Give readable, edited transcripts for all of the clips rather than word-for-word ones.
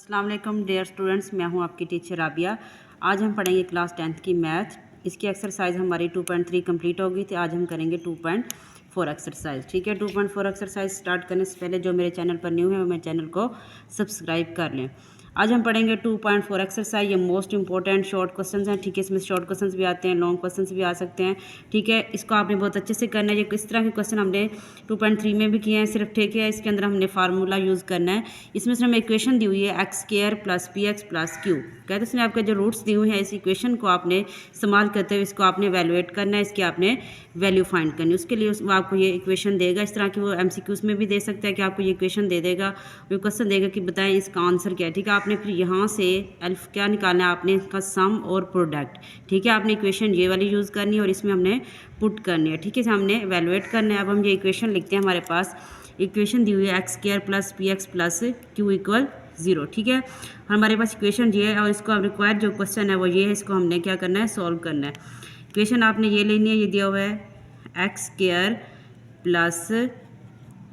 अस्सलाम वालेकुम dear students, मैं हूं आपकी टीचर राबिया। आज हम पढ़ेंगे क्लास 10th की मैथ। इसकी एक्सरसाइज हमारी 2.3 कंप्लीट हो गई थी। आज हम करेंगे 2.4 एक्सरसाइज। ठीक है, 2.4 एक्सरसाइज स्टार्ट करने से पहले जो मेरे चैनल पर न्यू है वो मेरे चैनल को सब्सक्राइब कर लें। आज हम पढ़ेंगे 2.4 एक्सरसाइज। ये मोस्ट इंपॉर्टेंट शॉर्ट क्वेश्चंस हैं। ठीक है, इसमें शॉर्ट क्वेश्चंस भी आते हैं, लॉन्ग क्वेश्चंस भी आ सकते हैं। ठीक है, इसको आपने बहुत अच्छे से करना है। ये किस तरह के क्वेश्चन हमने 2.3 में भी किए हैं सिर्फ। ठीक है, इसके अंदर हमने फार्मूला यूज़ करना है। इसमें से हमें इक्वेशन दी हुई है x² + px + q। कहते हैं इसमें आपके जो रूट्स दिए हुए हैं, इस इक्वेशन को आपने इस्तेमाल करते हुए इसको आपने वैल्यूएट करना है, इसकी आपने वैल्यू फाइंड करनी है। उसके लिए वो आपको ये इक्वेशन देगा। इस तरह की वो MCQs में भी दे सकता है कि आपको ये इक्वेशन दे देगा, वो क्वेश्चन देगा कि बताएं इसका आंसर क्या है। ठीक है, आपने फिर यहाँ से अल्फ क्या निकालना है, आपने इसका सम और प्रोडक्ट। ठीक है, आपने इक्वेशन ये वाली यूज़ करनी है और इसमें हमने पुट करनी है। ठीक है, हमने वैल्यूएट करना है। अब हम ये इक्वेशन लिखते हैं। हमारे पास इक्वेशन दी हुई है x² + px + q = 0। ठीक है, हमारे पास इक्वेशन ये है और इसको अब रिक्वायर्ड जो क्वेश्चन है वो ये है। इसको हमने क्या करना है, सॉल्व करना है। इक्वेशन आपने ये लेनी है, ये दिया हुआ है x² +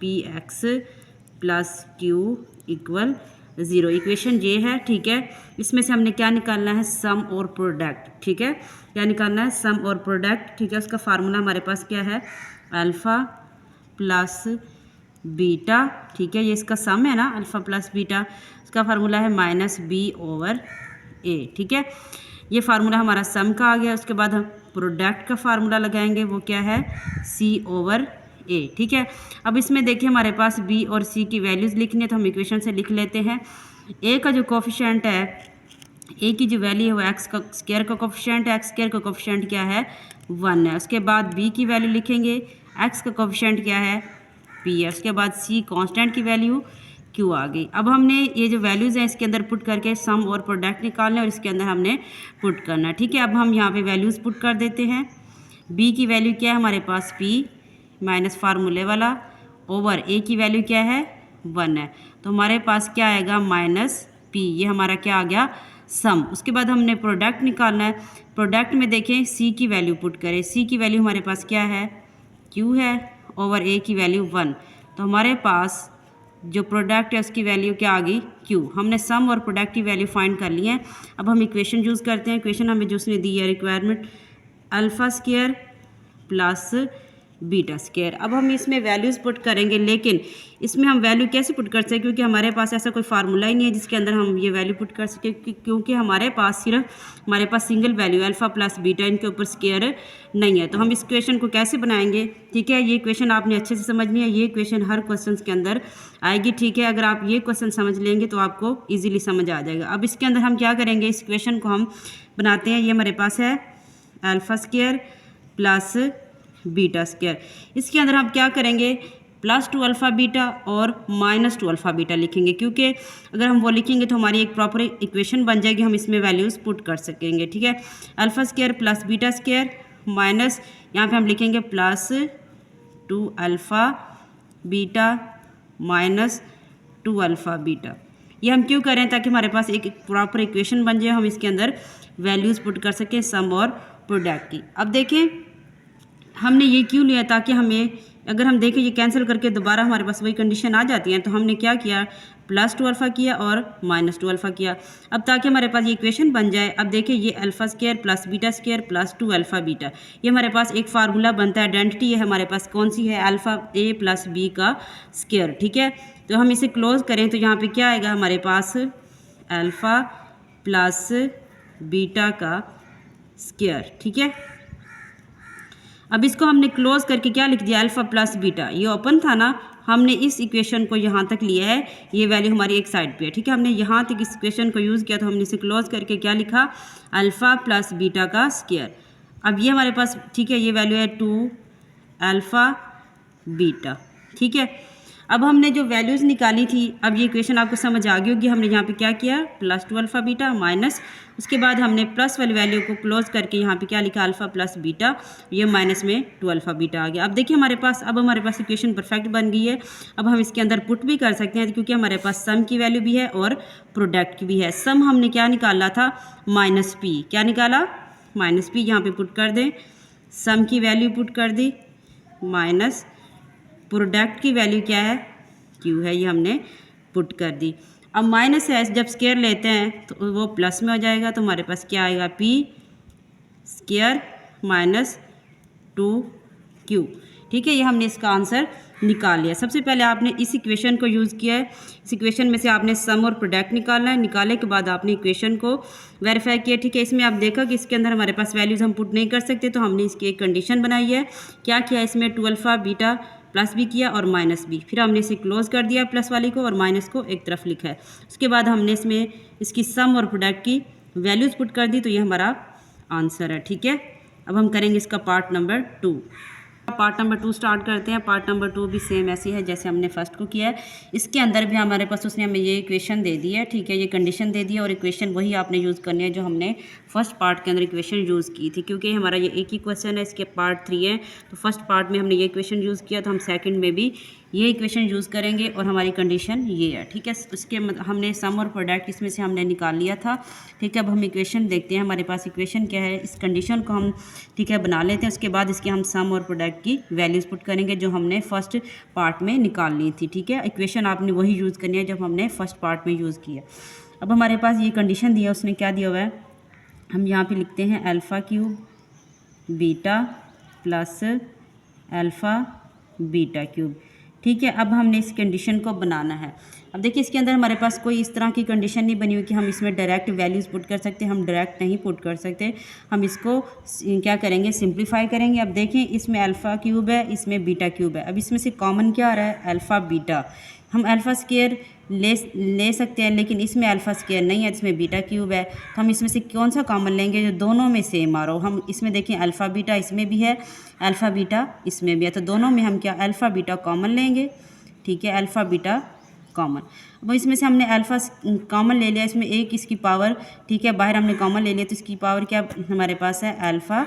px + q = 0। इक्वेशन ये है। ठीक है, इसमें से हमने क्या निकालना है, सम और प्रोडक्ट। ठीक है, क्या निकालना है, सम और प्रोडक्ट। ठीक है, उसका फार्मूला हमारे पास क्या है, अल्फ़ा प्लस बीटा। ठीक है, ये इसका सम है ना, अल्फ़ा प्लस बीटा। इसका फार्मूला है -b/a। ठीक है, ये फार्मूला हमारा सम का आ गया। उसके बाद हम प्रोडक्ट का फार्मूला लगाएंगे, वो क्या है, c/a। ठीक है, अब इसमें देखिए हमारे पास b और c की वैल्यूज़ लिखनी है, तो हम इक्वेशन से लिख लेते हैं। a का जो कोफिशिएंट है, a की जो वैल्यू है वो x का स्क्वायर का कोफिशिएंट है। x स्क्वायर का कोफिशिएंट क्या है, 1 है। उसके बाद b की वैल्यू लिखेंगे, x का कोफिशिएंट क्या है, p है। उसके बाद c कांस्टेंट की वैल्यू q आ गई। अब हमने ये जो वैल्यूज़ हैं इसके अंदर पुट करके सम और प्रोडक्ट निकालना है और इसके अंदर हमने पुट करना है। ठीक है, अब हम यहाँ पे वैल्यूज़ पुट कर देते हैं। b की वैल्यू क्या है हमारे पास, p माइनस फार्मूले वाला ओवर a की वैल्यू क्या है, 1 है। तो हमारे पास क्या आएगा, -p। ये हमारा क्या आ गया, सम। उसके बाद हमने प्रोडक्ट निकालना है। प्रोडक्ट में देखें c की वैल्यू पुट करें। c की वैल्यू हमारे पास क्या है, q है, ओवर a की वैल्यू 1। तो हमारे पास जो प्रोडक्ट है उसकी वैल्यू क्या आ गई, q। हमने सम और प्रोडक्ट की वैल्यू फाइंड कर ली है। अब हम इक्वेशन यूज़ करते हैं। इक्वेशन हमें जो उसने दी है रिक्वायरमेंट, α² + β²। अब हम इसमें वैल्यूज़ पुट करेंगे, लेकिन इसमें हम वैल्यू कैसे पुट कर सकते हैं, क्योंकि हमारे पास ऐसा कोई फार्मूला ही नहीं है जिसके अंदर हम ये वैल्यू पुट कर सकें, क्योंकि हमारे पास single value alpha plus beta, इनके ऊपर स्क्वायर नहीं है। तो हम इस इक्वेशन को कैसे बनाएंगे। ठीक है, ये इक्वेशन आपने अच्छे से समझनी है। ये इक्वेशन हर क्वेश्चन के अंदर आएगी। ठीक है, अगर आप ये क्वेश्चन समझ लेंगे तो आपको ईजिली समझ आ जाएगा। अब इसके अंदर हम क्या करेंगे, इस इक्वेशन को हम बनाते हैं। ये हमारे पास है α² + β²। इसके अंदर हम क्या करेंगे, +2 अल्फ़ा बीटा और -2 अल्फ़ा बीटा लिखेंगे, क्योंकि अगर हम वो लिखेंगे तो हमारी एक प्रॉपर इक्वेशन बन जाएगी, हम इसमें वैल्यूज़ पुट कर सकेंगे। ठीक है, α² + β² माइनस यहाँ पे हम लिखेंगे +2 अल्फ़ा बीटा -2 अल्फ़ा बीटा। ये हम क्यों करें, ताकि हमारे पास एक प्रॉपर इक्वेशन बन जाए, हम इसके अंदर वैल्यूज़ पुट कर सकें सम और प्रोडक्ट की। अब देखें हमने ये क्यों लिया, ताकि हमें अगर हम देखें ये कैंसिल करके दोबारा हमारे पास वही कंडीशन आ जाती है। तो हमने क्या किया, +2 अल्फ़ा किया और -2 अल्फ़ा किया। अब ताकि हमारे पास ये इक्वेशन बन जाए, अब देखिए ये α² + β² +2 अल्फ़ा बीटा, ये हमारे पास एक फार्मूला बनता है। आइडेंटिटी है हमारे पास कौन सी है, α a + b का स्क्वायर। ठीक है, तो हम इसे क्लोज करें तो यहाँ पे क्या आएगा हमारे पास, अल्फ़ा प्लस बीटा का स्क्वायर। ठीक है, अब इसको हमने क्लोज करके क्या लिख दिया, अल्फ़ा प्लस बीटा। ये ओपन था ना, हमने इस इक्वेशन को यहाँ तक लिया है, ये वैल्यू हमारी एक साइड पे है। ठीक है, हमने यहाँ तक इस इक्वेशन को यूज़ किया, तो हमने इसे क्लोज करके क्या लिखा, अल्फ़ा प्लस बीटा का स्क्वायर। अब ये हमारे पास, ठीक है, ये वैल्यू है 2 अल्फ़ा बीटा। ठीक है, अब हमने जो वैल्यूज़ निकाली थी, अब ये इक्वेशन आपको समझ आ गई होगी। हमने यहाँ पे क्या किया, +2 अल्फ़ा बीटा माइनस, उसके बाद हमने प्लस वाली वैल्यू को क्लोज करके यहाँ पे क्या लिखा, अल्फ़ा प्लस बीटा, ये माइनस में 2 अल्फ़ा बीटा आ गया। अब देखिए हमारे पास इक्वेशन परफेक्ट बन गई है। अब हम इसके अंदर पुट भी कर सकते हैं, क्योंकि हमारे पास सम की वैल्यू भी है और प्रोडक्ट की भी है। सम हमने क्या निकाला था, -p। क्या निकाला, -p। यहाँ पे पुट कर दें, सम की वैल्यू पुट कर दी, माइनस प्रोडक्ट की वैल्यू क्या है, q है, ये हमने पुट कर दी। अब माइनस से जब स्क्वायर लेते हैं तो वो प्लस में हो जाएगा, तो हमारे पास क्या आएगा, पी स्क्वायर माइनस 2q। ठीक है, ये हमने इसका आंसर निकाल लिया। सबसे पहले आपने इस इक्वेशन को यूज़ किया है, इस इक्वेशन में से आपने सम और प्रोडक्ट निकालना है, निकालने के बाद आपने इक्वेशन को वेरीफाई किया। ठीक है, इसमें आप देखा कि इसके अंदर हमारे पास वैल्यूज़ हम पुट नहीं कर सकते, तो हमने इसकी एक कंडीशन बनाई है। क्या किया, इसमें 2 अल्फ़ा बीटा प्लस भी किया और माइनस भी, फिर हमने इसे क्लोज कर दिया प्लस वाली को और माइनस को एक तरफ लिखा है। उसके बाद हमने इसमें इसकी सम और प्रोडक्ट की वैल्यूज़ पुट कर दी, तो ये हमारा आंसर है। ठीक है, अब हम करेंगे इसका part number 2। Part number 2 start करते हैं। पार्ट नंबर 2 भी सेम ऐसी है जैसे हमने फर्स्ट को किया है। इसके अंदर भी हमारे पास उसने हमें ये इक्वेशन दे दी है। ठीक है, ये कंडीशन दे दी है और इक्वेशन वही आपने यूज़ करनी है जो हमने फर्स्ट पार्ट के अंदर इक्वेशन यूज़ की थी, क्योंकि हमारा ये एक ही क्वेश्चन है, इसके पार्ट 3 है। तो फर्स्ट पार्ट में हमने ये इक्वेशन यूज़ किया, तो हम सेकंड में भी ये इक्वेशन यूज़ करेंगे और हमारी कंडीशन ये है। ठीक है, उसके हमने सम और प्रोडक्ट इसमें से हमने निकाल लिया था। ठीक है, अब हम इक्वेशन देखते हैं हमारे पास इक्वेशन क्या है। इस कंडीशन को हम ठीक है बना लेते हैं, उसके बाद इसके हम सम और प्रोडक्ट की वैल्यूज़ पुट करेंगे जो हमने फर्स्ट पार्ट में निकाल ली थी। ठीक है, इक्वेशन आपने वही यूज़ करनी है जब हमने फर्स्ट पार्ट में यूज़ किया। अब हमारे पास ये कंडीशन दिया, उसने क्या दिया हुआ है, हम यहाँ पे लिखते हैं alpha cube beta plus alpha beta cube. ठीक है, अब हमने इस कंडीशन को बनाना है। अब देखिए इसके अंदर हमारे पास कोई इस तरह की कंडीशन नहीं बनी हुई कि हम इसमें डायरेक्ट वैल्यूज़ पुट कर सकते हैं, हम डायरेक्ट नहीं पुट कर सकते। हम इसको क्या करेंगे, सिंप्लीफाई करेंगे। अब देखें इसमें अल्फ़ा क्यूब है, इसमें बीटा क्यूब है। अब इसमें से कॉमन क्या आ रहा है, अल्फ़ा बीटा। हम अल्फ़ा स्क्वायर ले सकते हैं, लेकिन इसमें अल्फ़ा स्क्वायर नहीं है, इसमें बीटा क्यूब है। तो हम इसमें से कौन सा कॉमन लेंगे जो दोनों में सेम आ रहा हो। हम इसमें देखें अल्फ़ा बीटा इसमें भी है, अल्फ़ा बीटा इसमें भी है, तो दोनों में हम क्या अल्फ़ा बीटा कॉमन लेंगे। ठीक है, अल्फ़ा बीटा कॉमन। अब इसमें से हमने अल्फ़ा कॉमन ले लिया, इसमें एक इसकी पावर ठीक है बाहर हमने कॉमन ले लिया, तो इसकी पावर क्या हमारे पास है, अल्फ़ा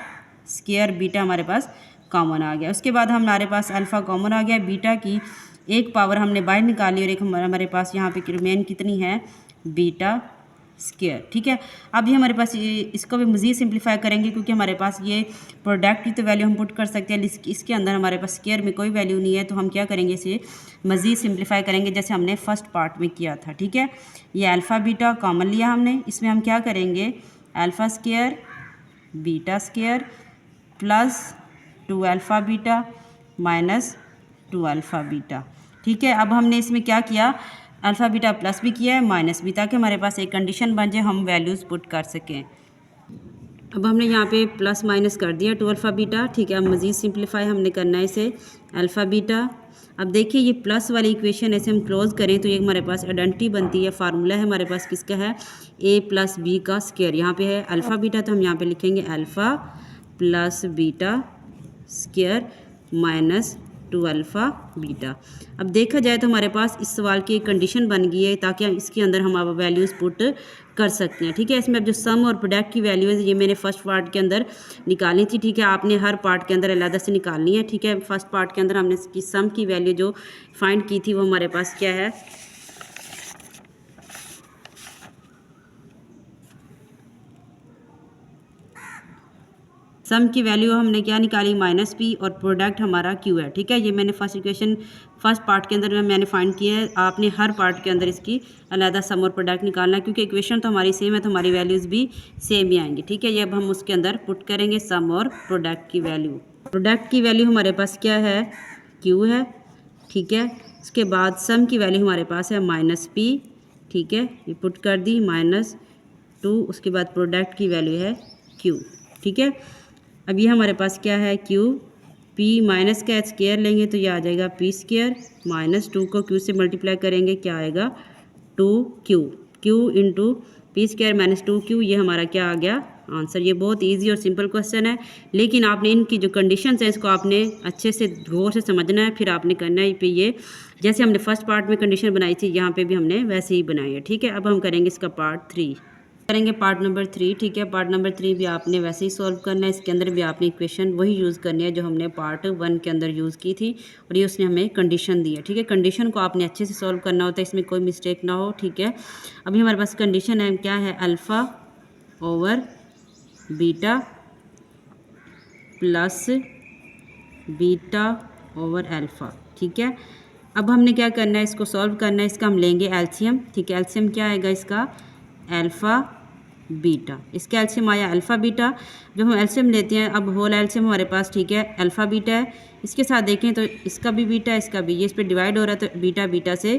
स्क्वायर बीटा हमारे पास कॉमन आ गया। उसके बाद हमारे पास अल्फ़ा कॉमन आ गया, बीटा की एक पावर हमने बाहर निकाली और एक हमारे पास यहाँ पे रिमेन कितनी है, बीटा स्क्वायर। ठीक है, अब ये हमारे पास इसको भी मज़ीद सिंप्लीफाई करेंगे, क्योंकि हमारे पास ये प्रोडक्ट की तो वैल्यू हम पुट कर सकते हैं, इसके अंदर हमारे पास स्क्वायर में कोई वैल्यू नहीं है, तो हम क्या करेंगे, इसे मज़ीद सिंप्लीफाई करेंगे जैसे हमने फर्स्ट पार्ट में किया था। ठीक है, ये अल्फ़ा बीटा कॉमन लिया हमने, इसमें हम क्या करेंगे, alpha square beta square plus 2 alpha beta minus 2 alpha beta. ठीक है, अब हमने इसमें क्या किया, अल्फ़ा बीटा प्लस भी किया है माइनस भी, ताकि हमारे पास एक कंडीशन बन जाए हम वैल्यूज़ पुट कर सकें। अब हमने यहाँ पे प्लस माइनस कर दिया 2 अल्फ़ा बीटा। ठीक है, अब मज़ीद सिंप्लीफाई हमने करना है इसे, अल्फ़ा बीटा। अब देखिए ये प्लस वाली इक्वेशन ऐसे हम क्लोज़ करें तो ये हमारे पास आइडेंटिटी बनती है, फार्मूला है हमारे पास किसका है, a प्लस बी का स्क्वायर। यहाँ पे है अल्फ़ा बीटा, तो हम यहाँ पे लिखेंगे alpha plus beta square minus 2 alpha beta. अब देखा जाए तो हमारे पास इस सवाल की एक कंडीशन बन गई है, ताकि हम इसके अंदर हम अब वैल्यूज़ पुट कर सकते हैं। ठीक है, इसमें अब जो सम और प्रोडक्ट की वैल्यू है ये मैंने फर्स्ट पार्ट के अंदर निकालनी थी। ठीक है, आपने हर पार्ट के अंदर अलग से निकालनी है। ठीक है, फर्स्ट पार्ट के अंदर हमने इसकी सम की वैल्यू जो फाइंड की थी वो हमारे पास क्या है, सम की वैल्यू हमने क्या निकाली, माइनस पी, और प्रोडक्ट हमारा क्यू है। ठीक है, ये मैंने फर्स्ट इक्वेशन फर्स्ट पार्ट के अंदर मैंने फाइंड किया है। आपने हर पार्ट के अंदर इसकी अलग सम और प्रोडक्ट निकालना है, क्योंकि इक्वेशन तो हमारी सेम है, तो हमारी वैल्यूज़ भी सेम ही आएंगी। ठीक है, ये अब हम उसके अंदर पुट करेंगे सम और प्रोडक्ट की वैल्यू। प्रोडक्ट की वैल्यू हमारे पास क्या है, क्यू है। ठीक है, उसके बाद सम की वैल्यू हमारे पास है माइनस पी। ठीक है, ये पुट कर दी -2। उसके बाद प्रोडक्ट की वैल्यू है क्यू। ठीक है, अब ये हमारे पास क्या है, क्यू पी माइनस का स्क्वायर लेंगे तो ये आ जाएगा पी स्क्वायर, -2 को क्यू से मल्टीप्लाई करेंगे क्या आएगा, 2q। Q into P square -2q, ये हमारा क्या आ गया, आंसर। ये बहुत इजी और सिंपल क्वेश्चन है, लेकिन आपने इनकी जो कंडीशंस है इसको आपने अच्छे से गौर से समझना है, फिर आपने करना है पे ये जैसे हमने फर्स्ट पार्ट में कंडीशन बनाई थी यहाँ पे भी हमने वैसे ही बनाई है। ठीक है, अब हम करेंगे इसका पार्ट 3, करेंगे पार्ट नंबर 3। ठीक है, पार्ट नंबर 3 भी आपने वैसे ही सॉल्व करना है, इसके अंदर भी आपने इक्वेशन वही यूज़ करनी है जो हमने पार्ट 1 के अंदर यूज़ की थी, और ये उसने हमें कंडीशन दी है। ठीक है, कंडीशन को आपने अच्छे से सॉल्व करना होता है, इसमें कोई मिस्टेक ना हो। ठीक है, अभी हमारे पास कंडीशन है क्या है, alpha over beta plus beta over alpha. ठीक है, अब हमने क्या करना है, इसको सॉल्व करना है। इसका हम लेंगे एलसीएम, ठीक है। एलसीएम क्या आएगा इसका, अल्फ़ा बीटा। इसका एलसीएम आया अल्फ़ा बीटा। जब हम एलसीएम लेते हैं, अब होल एलसीएम हमारे पास, ठीक है, अल्फ़ा बीटा है। इसके साथ देखें तो इसका भी बीटा है, इसका भी, ये इस पर डिवाइड हो रहा है तो बीटा बीटा से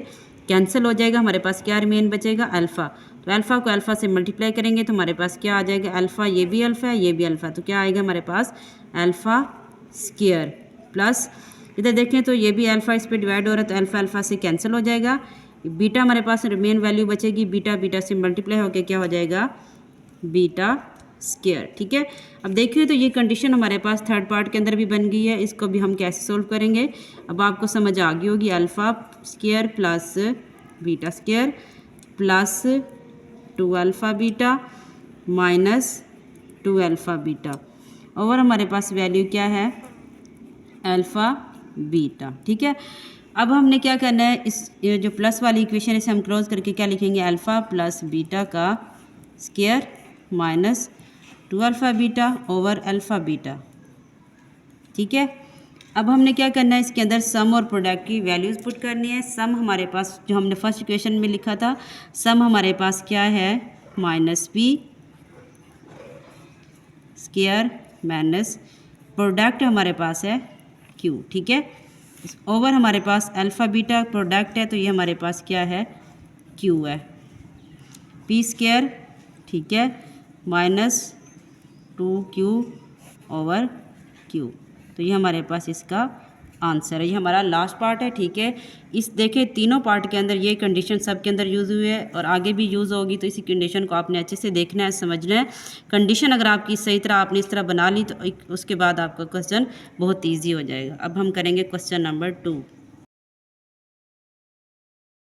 कैंसिल हो जाएगा। हमारे पास क्या रिमेन बचेगा, अल्फ़ा। तो अल्फ़ा को अल्फ़ा से मल्टीप्लाई करेंगे तो हमारे पास क्या आ जाएगा, अल्फ़ा, ये भी अल्फ़ा है, ये भी अल्फ़ा, तो क्या आएगा हमारे पास अल्फ़ा स्क्वायर प्लस, इधर देखें तो ये भी अल्फ़ा इस पर डिवाइड हो रहा है तो अल्फ़ा अल्फ़ा से कैंसिल हो जाएगा। बीटा हमारे पास रिमेन वैल्यू बचेगी, बीटा बीटा से मल्टीप्लाई होकर क्या हो जाएगा, बीटा स्क्वायर, ठीक है। अब देखिए तो ये कंडीशन हमारे पास थर्ड पार्ट के अंदर भी बन गई है। इसको भी हम कैसे सोल्व करेंगे, अब आपको समझ आ गई होगी। Alpha square plus beta square plus 2 alpha beta minus 2 alpha beta, और हमारे पास वैल्यू क्या है, अल्फ़ा बीटा, ठीक है। अब हमने क्या करना है, इस ये जो प्लस वाली इक्वेशन है इसे हम क्लोज करके क्या लिखेंगे, अल्फ़ा प्लस बीटा का square minus 2 alpha beta over alpha beta, ठीक है। अब हमने क्या करना है, इसके अंदर सम और प्रोडक्ट की वैल्यूज़ पुट करनी है। सम हमारे पास जो हमने फर्स्ट इक्वेशन में लिखा था, सम हमारे पास क्या है, minus B square minus product हमारे पास है क्यू, ठीक है। ओवर हमारे पास अल्फ़ा बीटा प्रोडक्ट है तो ये हमारे पास क्या है, क्यू है, पी स्क्वायर, ठीक है, माइनस 2q ओवर क्यू। तो ये हमारे पास इसका आंसर है। ये हमारा लास्ट पार्ट है, ठीक है। इस देखें तीनों पार्ट के अंदर ये कंडीशन सब के अंदर यूज़ हुई है और आगे भी यूज़ होगी, तो इसी कंडीशन को आपने अच्छे से देखना है, समझना है। कंडीशन अगर आपकी सही तरह आपने इस तरह बना ली तो उसके बाद आपका क्वेश्चन बहुत ईजी हो जाएगा। अब हम करेंगे क्वेश्चन नंबर 2।